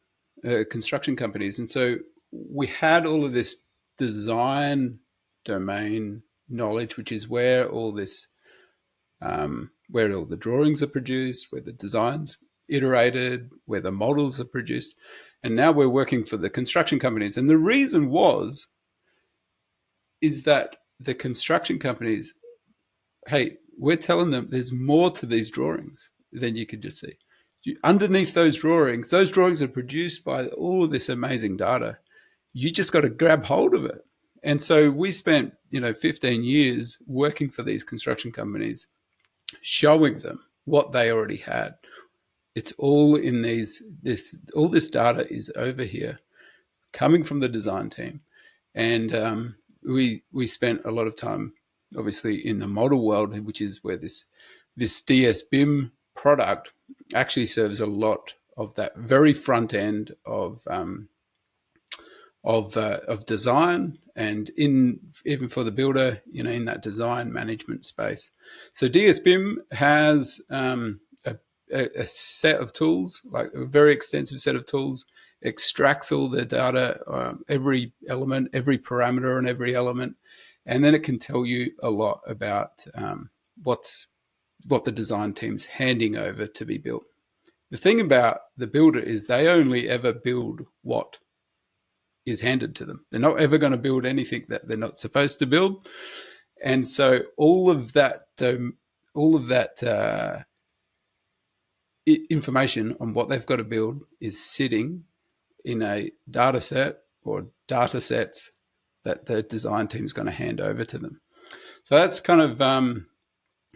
companies, and so we had all of this design domain knowledge, which is where all this, where all the drawings are produced, where the designs iterated, where the models are produced, and now we're working for the construction companies. And the reason is that the construction companies, hey, we're telling them there's more to these drawings than you could just see. Underneath those drawings are produced by all of this amazing data. You just got to grab hold of it. And so we spent, 15 years working for these construction companies, showing them what they already had. It's all in all this data is over here, coming from the design team. And we spent a lot of time, obviously, in the model world, which is where this DSBIM product actually serves a lot of that very front end of design, and even for the builder, in that design management space. So DSBIM has a set of tools, like a very extensive set of tools, extracts all the data, every element, every parameter on every element, and then it can tell you a lot about what the design team's handing over to be built. The thing about the builder is they only ever build what is handed to them. They're not ever going to build anything that they're not supposed to build. And so all of that information on what they've got to build is sitting in a data set or data sets that the design team is going to hand over to them. So that's kind of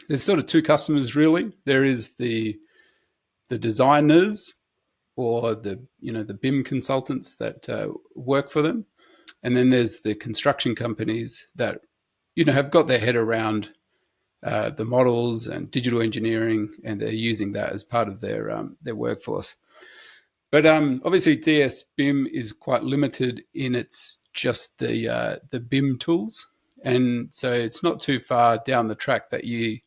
there's sort of two customers really. There is the designers or the BIM consultants that work for them, and then there's the construction companies that have got their head around the models and digital engineering, and they're using that as part of their workforce. But obviously, DS BIM is quite limited in its just the BIM tools, and so it's not too far down the track that you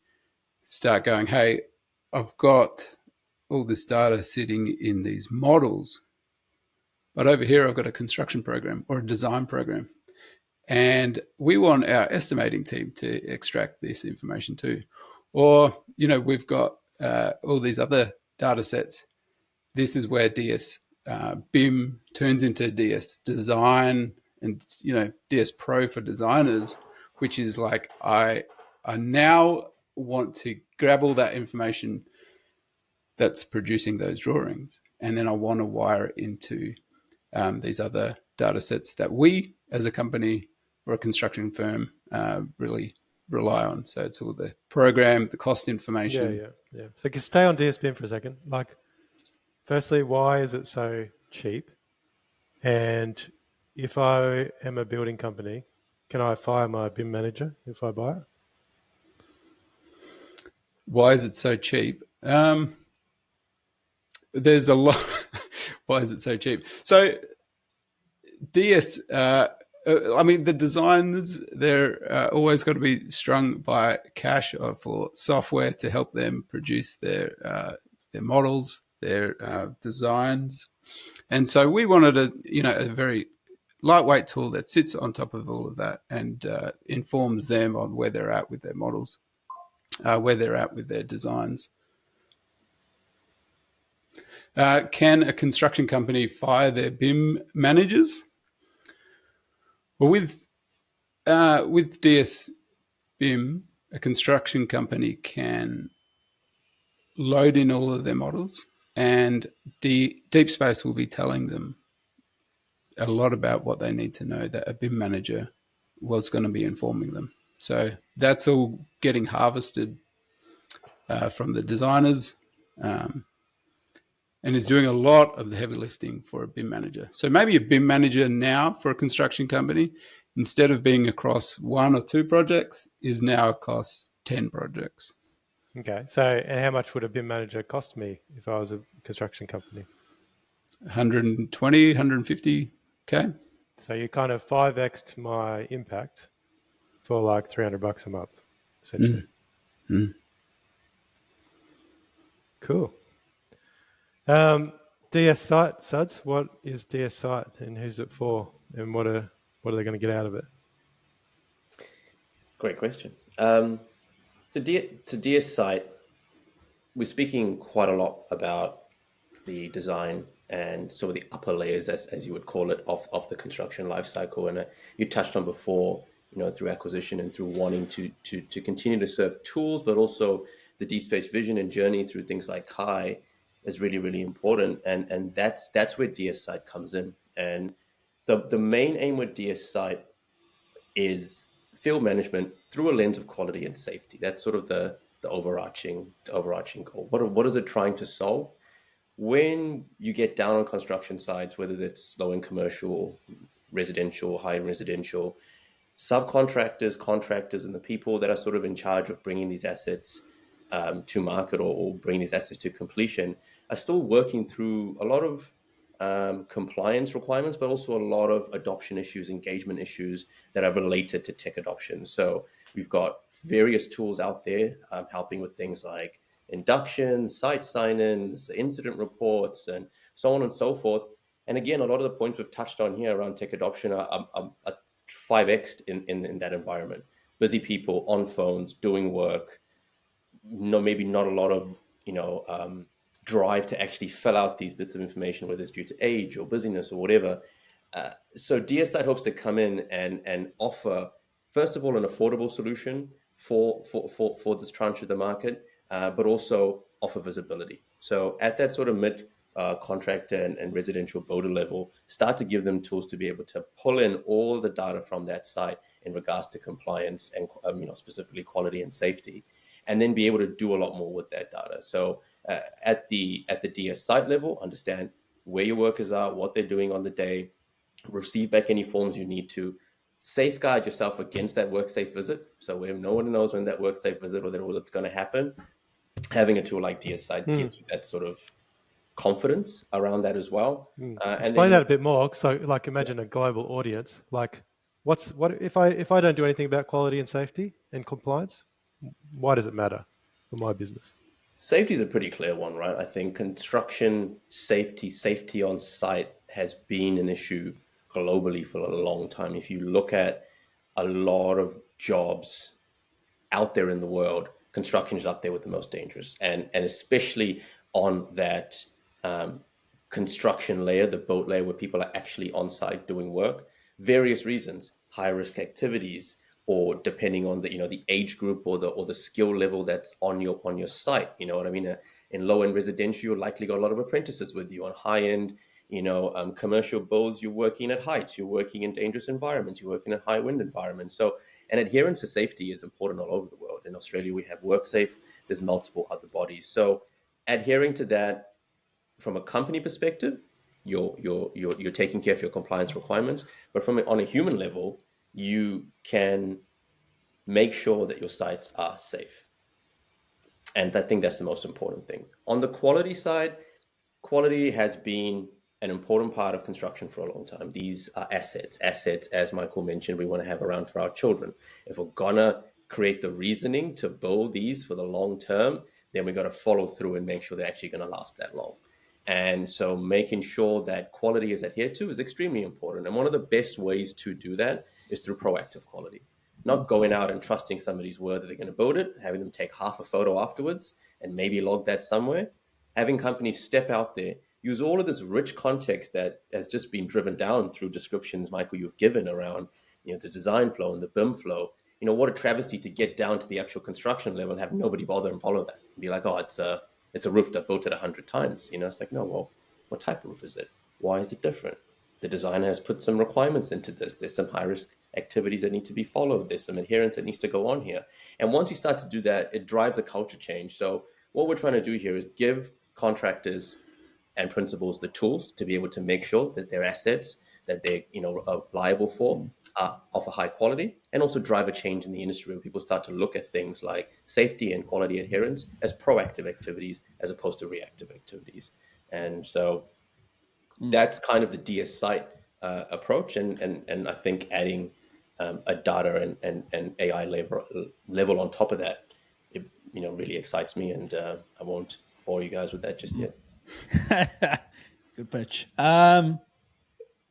start going, hey, I've got all this data sitting in these models, but over here I've got a construction program or a design program, and we want our estimating team to extract this information too. Or, we've got all these other data sets. This is where DS BIM turns into DS Design and, DS Pro for designers, which is like I now want to grab all that information that's producing those drawings, and then I want to wire it into these other data sets that we as a company or a construction firm really rely on. So it's all the program, the cost information. Yeah. So can stay on DSBIM for a second. Like, firstly, why is it so cheap? And if I am a building company, can I fire my BIM manager if I buy it? Why is it so cheap? There's a lot. Why is it so cheap? So DS, the designers, they're always got to be strung by cash or for software to help them produce their models, their designs. And so we wanted a very lightweight tool that sits on top of all of that and informs them on where they're at with their models, where they're at with their designs. Can a construction company fire their BIM managers? Well, with DS BIM, a construction company can load in all of their models, and Deep Space will be telling them a lot about what they need to know that a BIM manager was going to be informing them. So that's all getting harvested from the designers, and is doing a lot of the heavy lifting for a BIM manager. So maybe a BIM manager now for a construction company, instead of being across 1 or 2 projects, is now across 10 projects. Okay. So, and how much would a BIM manager cost me if I was a construction company? 120, 150K. So you kind of 5x'd my impact for like $300 a month, essentially. Cool. DS Site, Suds, what is DS Site and who's it for, and what are they going to get out of it? Great question. So DS Site, we're speaking quite a lot about the design and some of the upper layers, as you would call it, of the construction life cycle. And you touched on before, through acquisition and through wanting to continue to serve tools, but also the Deep Space vision and journey through things like Kai is really, really important. And that's where DS Site comes in. And the main aim with DS Site is field management through a lens of quality and safety. That's sort of the overarching goal. What is it trying to solve? When you get down on construction sites, whether it's low-end commercial, residential, high-end residential, subcontractors, contractors, and the people that are sort of in charge of bringing these assets to market or bringing these assets to completion are still working through a lot of compliance requirements, but also a lot of adoption issues, engagement issues that are related to tech adoption. So we've got various tools out there helping with things like inductions, site sign-ins, incident reports, and so on and so forth. And again, a lot of the points we've touched on here around tech adoption are 5x'd in that environment. Busy people on phones doing work, maybe not a lot of drive to actually fill out these bits of information, whether it's due to age or busyness or whatever. So DSite hopes to come in and offer, first of all, an affordable solution for this tranche of the market, but also offer visibility. So at that sort of mid contractor and residential builder level, start to give them tools to be able to pull in all the data from that site in regards to compliance and specifically quality and safety, and then be able to do a lot more with that data. So at the DS site level, understand where your workers are, what they're doing on the day, receive back any forms you need to, safeguard yourself against that WorkSafe visit. So if no one knows when that WorkSafe visit or what's going to happen, having a tool like DSite gives you that sort of confidence around that as well. Explain that a bit more. So, like, imagine a global audience. Like, what if I don't do anything about quality and safety and compliance? Why does it matter for my business? Safety is a pretty clear one, right? I think construction safety on site has been an issue globally for a long time. If you look at a lot of jobs out there in the world, construction is up there with the most dangerous, and especially on that construction layer, the boat layer, where people are actually on site doing work, various reasons, high risk activities, or depending on the age group or the skill level that's on your site. You know what I mean? In low end residential, you're likely got a lot of apprentices with you. On high end, commercial builds, you're working at heights, you're working in dangerous environments, you're working in high wind environments. So, and adherence to safety is important all over the world. In Australia, we have WorkSafe. There's multiple other bodies. So, adhering to that from a company perspective, you're taking care of your compliance requirements. But on a human level, you can make sure that your sites are safe. And I think that's the most important thing. On the quality side, quality has been an important part of construction for a long time. These are assets, as Michael mentioned, we want to have around for our children. If we're gonna create the reasoning to build these for the long term, then we got to follow through and make sure they're actually going to last that long. And so making sure that quality is adhered to is extremely important. And one of the best ways to do that is through proactive quality. Not going out and trusting somebody's word that they're going to build it, having them take half a photo afterwards and maybe log that somewhere. Having companies step out there, use all of this rich context that has just been driven down through descriptions, Michael, you've given around the design flow and the BIM flow. What a travesty to get down to the actual construction level and have nobody bother and follow that. And be like, oh, it's a roof that built it 100 times. It's like, no, well, what type of roof is it? Why is it different? The designer has put some requirements into this. There's some high risk activities that need to be followed. There's some adherence that needs to go on here. And once you start to do that, it drives a culture change. So what we're trying to do here is give contractors and principals the tools to be able to make sure that their assets that they are liable for are of a high quality, and also drive a change in the industry where people start to look at things like safety and quality adherence as proactive activities as opposed to reactive activities. And so that's kind of the DS site approach, and I think adding a data and AI level on top of that, it really excites me, and I won't bore you guys with that just yet. Good pitch.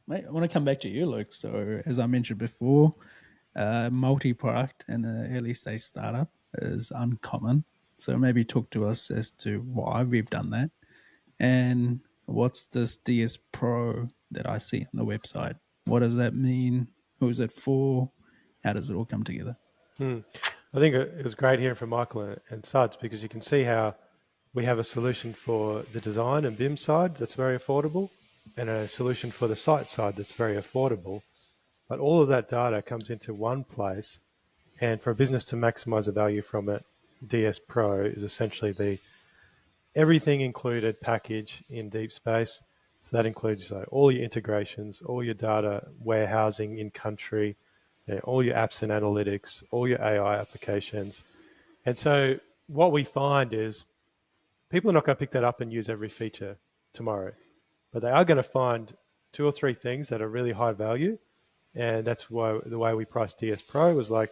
Mate, I want to come back to you, Luke. So, as I mentioned before, multi-product in an early stage startup is uncommon. So, maybe talk to us as to why we've done that, and what's this DS Pro that I see on the website? What does that mean? Who is it for? How does it all come together? I think it was great hearing from Michael and Suds, because you can see how we have a solution for the design and BIM side that's very affordable, and a solution for the site side that's very affordable. But all of that data comes into one place, and for a business to maximize the value from it, DS Pro is essentially the everything included package in Deep Space. So that includes all your integrations, all your data warehousing in country, all your apps and analytics, all your AI applications. And so what we find is people are not going to pick that up and use every feature tomorrow, but they are going to find 2 or 3 things that are really high value. And that's why the way we priced DS Pro was like,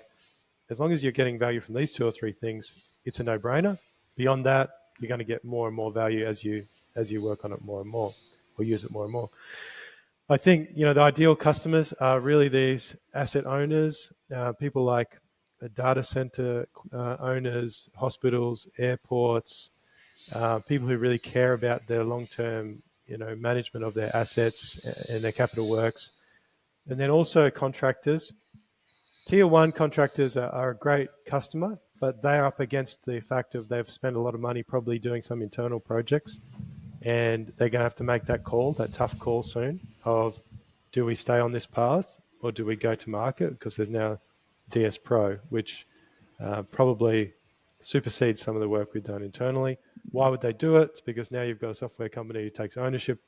as long as you're getting value from these 2 or 3 things, it's a no-brainer. Beyond that, you're going to get more and more value as you work on it more and more, or use it more and more. I think the ideal customers are really these asset owners, people like data center owners, hospitals, airports, people who really care about their long-term, management of their assets and their capital works. And then also contractors. Tier 1 contractors are a great customer, but they're up against the fact of they've spent a lot of money probably doing some internal projects, and they're going to have to make that tough call soon of, do we stay on this path or do we go to market? Because there's now DS Pro, which probably supersedes some of the work we've done internally. Why would they do it? It's because now you've got a software company who takes ownership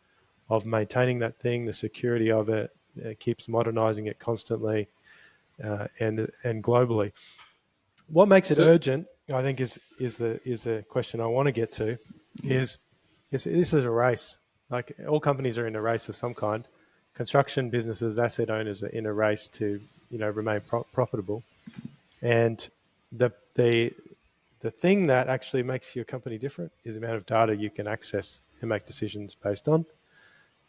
of maintaining that thing, the security of it, keeps modernizing it constantly, and globally. What makes it urgent, I think, is the question I want to get to. This is a race. Like, all companies are in a race of some kind. Construction businesses, asset owners are in a race to remain profitable, and the thing that actually makes your company different is the amount of data you can access and make decisions based on.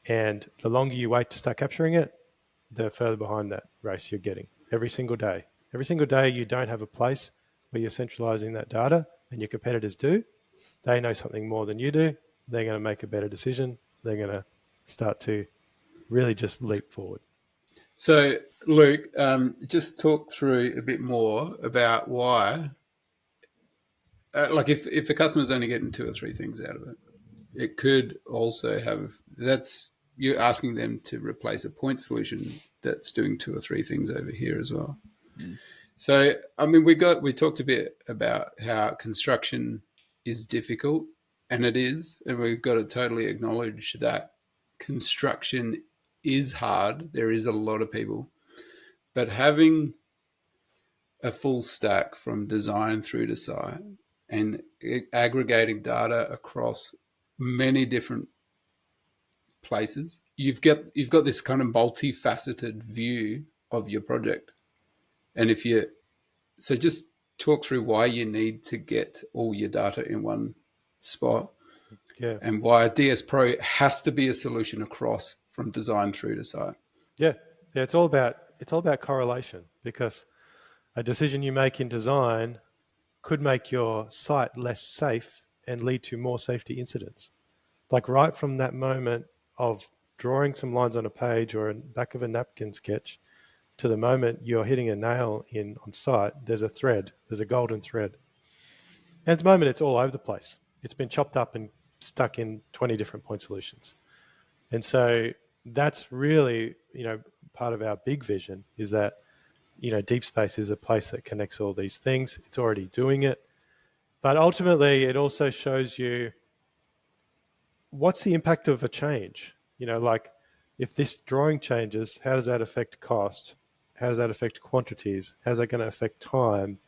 And the longer you wait to start capturing it, the further behind that race you're getting every single day. Every single day you don't have a place where you're centralizing that data, and your competitors do. They know something more than you do. They're going to make a better decision. They're going to start to really just leap forward. So, Luke, just talk through a bit more about why, like if a customer's only getting 2 or 3 things out of it, it could also have, you're asking them to replace a point solution that's doing 2 or 3 things over here as well. Mm. So, I mean, we talked a bit about how construction is difficult, and it is, and we've got to totally acknowledge that construction is hard. There is a lot of people, but having a full stack from design through to site and aggregating data across many different places, you've got this kind of multifaceted view of your project. And so just talk through why you need to get all your data in one spot, and why DS Pro has to be a solution across from design through to site. Yeah, it's all about correlation, because a decision you make in design could make your site less safe and lead to more safety incidents. Like, right from that moment of drawing some lines on a page or in back of a napkin sketch to the moment you're hitting a nail on site, there's a golden thread. And at the moment, it's all over the place. It's been chopped up and stuck in 20 different point solutions. And so that's really, part of our big vision, is that, Deep Space is a place that connects all these things. It's already doing it. But ultimately, it also shows you what's the impact of a change. Like, if this drawing changes, how does that affect cost? How does that affect quantities? How's that going to affect time?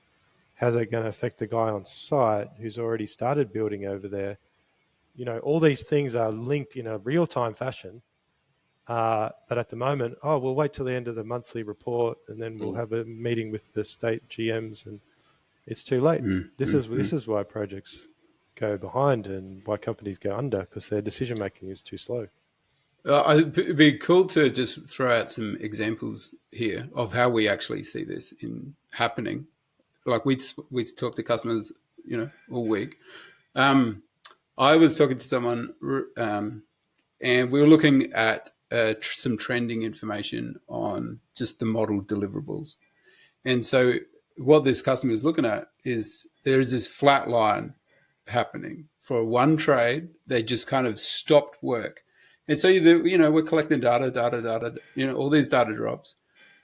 How's that going to affect the guy on site who's already started building over there? All these things are linked in a real-time fashion. But at the moment, we'll wait till the end of the monthly report, and then we'll have a meeting with the state GMs, and it's too late. This is why projects go behind and why companies go under, because their decision-making is too slow. It'd be cool to just throw out some examples here of how we actually see this happening. Like, we talk to customers, all week. I was talking to someone, and we were looking at some trending information on just the model deliverables. And so what this customer is looking at is there is this flat line happening for one trade. They just kind of stopped work. And so, we're collecting data, all these data drops,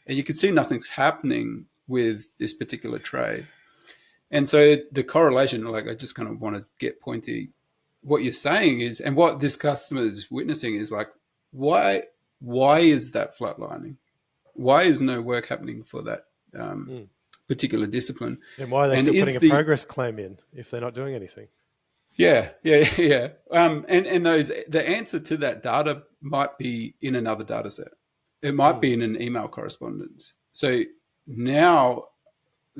and you can see nothing's happening with this particular trade. And so the correlation, like, I just kind of want to get pointy. What you're saying is, and what this customer is witnessing is, like, why is that flatlining? Why is no work happening for that particular discipline? And why are they still putting a progress claim in if they're not doing anything? Yeah. And the answer to that data might be in another data set. It might be in an email correspondence. So now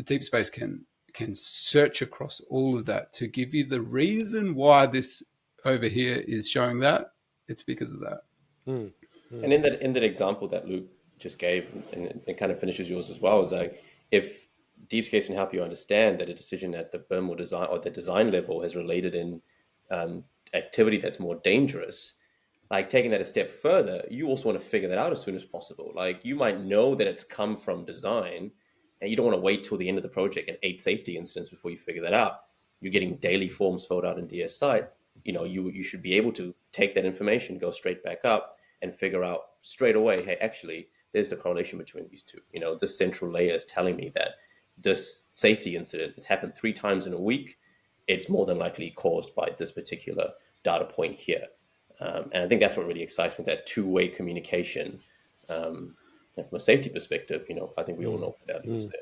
Deep Space can search across all of that to give you the reason why this over here is showing that. It's because of that. And in that example that Luke just gave, and it kind of finishes yours as well, is like, if Deep Space can help you understand that a decision at the BIM or design level has related in activity that's more dangerous, like taking that a step further, you also want to figure that out as soon as possible. Like you might know that it's come from design, and you don't want to wait till the end of the project and 8 safety incidents before you figure that out. You're getting daily forms filled out in DS Site. You should be able to take that information, go straight back up, and figure out straight away, hey, actually, there's the correlation between these two. This central layer is telling me that this safety incident has happened 3 times in a week. It's more than likely caused by this particular data point here. And I think that's what really excites me, that two-way communication. And from a safety perspective, I think we all know what the value is there.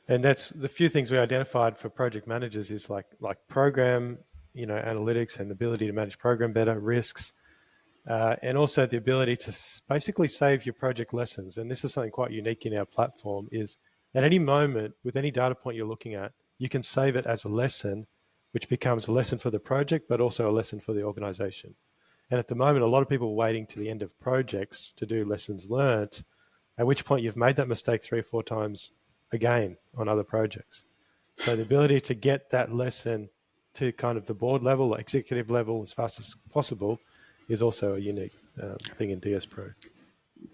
And that's the few things we identified for project managers is like program, analytics and the ability to manage program better, risks, and also the ability to basically save your project lessons. And this is something quite unique in our platform, is at any moment with any data point you're looking at, you can save it as a lesson, which becomes a lesson for the project, but also a lesson for the organization. And at the moment, a lot of people are waiting to the end of projects to do lessons learned, at which point you've made that mistake 3 or 4 times again on other projects. So the ability to get that lesson to kind of the board level, executive level as fast as possible is also a unique thing in DS Pro.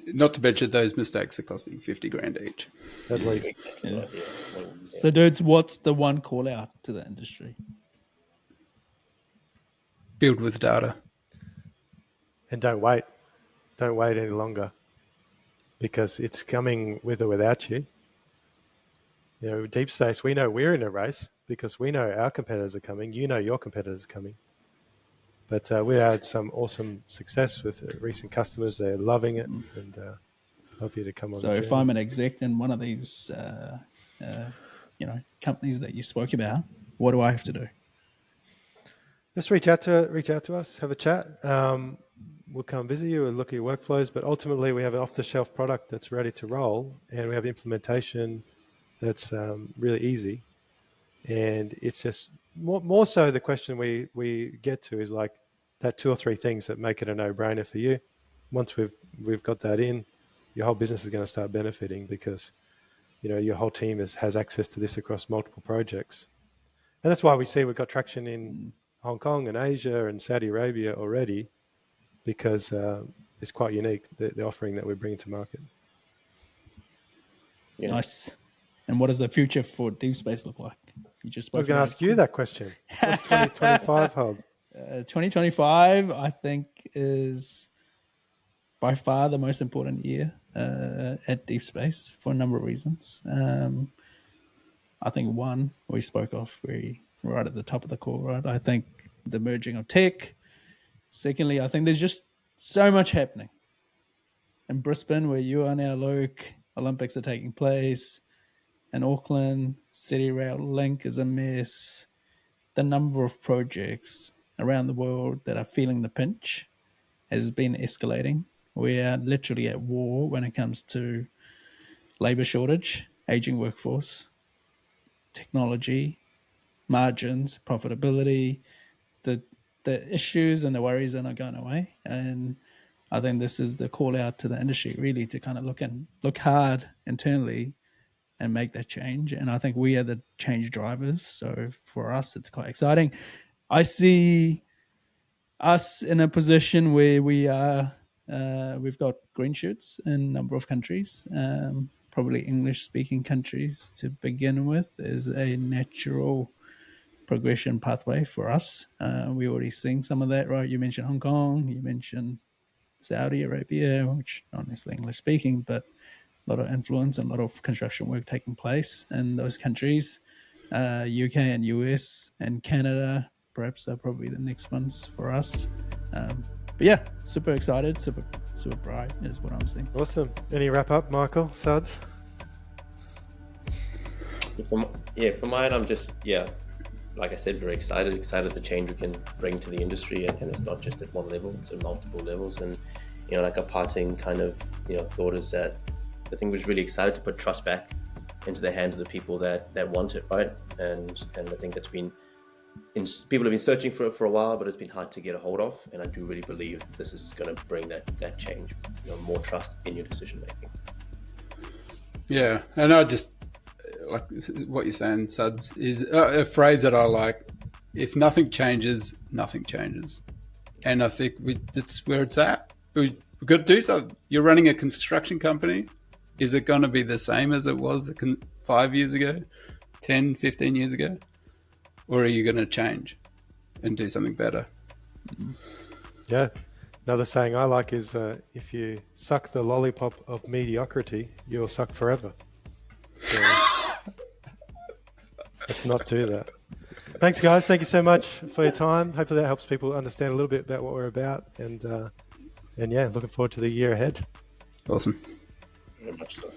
Not to mention those mistakes are costing 50 grand each. At least. Yeah. So dudes, what's the one call out to the industry? Build with data. And don't wait. Don't wait any longer, because it's coming with or without you. Deep space, we know we're in a race because we know our competitors are coming. Your competitors are coming. But we had some awesome success with recent customers. They're loving it, and love you to come on. So if I'm an exec in one of these, companies that you spoke about, what do I have to do? Just reach out to us, have a chat. We'll come visit you and look at your workflows. But ultimately, we have an off-the-shelf product that's ready to roll, and we have implementation that's really easy. And it's just more so the question we get to is like that 2 or 3 things that make it a no-brainer for you. Once we've got that in, your whole business is going to start benefiting because your whole team has access to this across multiple projects. And that's why we see we've got traction in Hong Kong and Asia and Saudi Arabia already, because it's quite unique, the offering that we're bringing to market. Yeah. Nice. And what does the future for Deep Space look like? I was going to ask you that question. What's 2025 hold? 2025, I think, is by far the most important year at Deep Space for a number of reasons. I think one, we spoke of right at the top of the call, right? I think the merging of tech. Secondly, I think there's just so much happening. In Brisbane, where you are now, Luke, Olympics are taking place. In Auckland, City Rail Link is a mess. The number of projects around the world that are feeling the pinch has been escalating. We are literally at war when it comes to labor shortage, aging workforce, technology, margins, profitability. The issues and the worries are not going away. And I think this is the call out to the industry, really, to kind of look hard internally and make that change. And I think we are the change drivers. So for us, it's quite exciting. I see us in a position where we are, we've got green shoots in a number of countries, probably English-speaking countries to begin with, is a natural progression pathway for us. We're already seeing some of that, right? You mentioned Hong Kong, you mentioned Saudi Arabia, which not necessarily English-speaking, but a lot of influence and a lot of construction work taking place in those countries. UK and US and Canada perhaps are probably the next ones for us. But yeah, super excited, super bright is what I'm seeing. Awesome. Any wrap up, Michael, Suds? For mine, I'm just, like I said, very excited the change we can bring to the industry, and it's not just at one level, it's at multiple levels. And like a parting kind of thought is that I think we're really excited to put trust back into the hands of the people that want it, right? And I think that's been people have been searching for it for a while, but it's been hard to get a hold of. And I do really believe this is going to bring that change, more trust in your decision making. Yeah, and I just like what you're saying, Suds, is a phrase that I like if nothing changes, nothing changes. And I think that's where it's at. We've got to do something. You're running a construction company. Is it going to be the same as it was 5 years ago, 10, 15 years ago? Or are you going to change and do something better? Yeah. Another saying I like is, if you suck the lollipop of mediocrity, you'll suck forever. So, let's not do that. Thanks, guys. Thank you so much for your time. Hopefully that helps people understand a little bit about what we're about. And yeah, looking forward to the year ahead. Awesome. Very much so.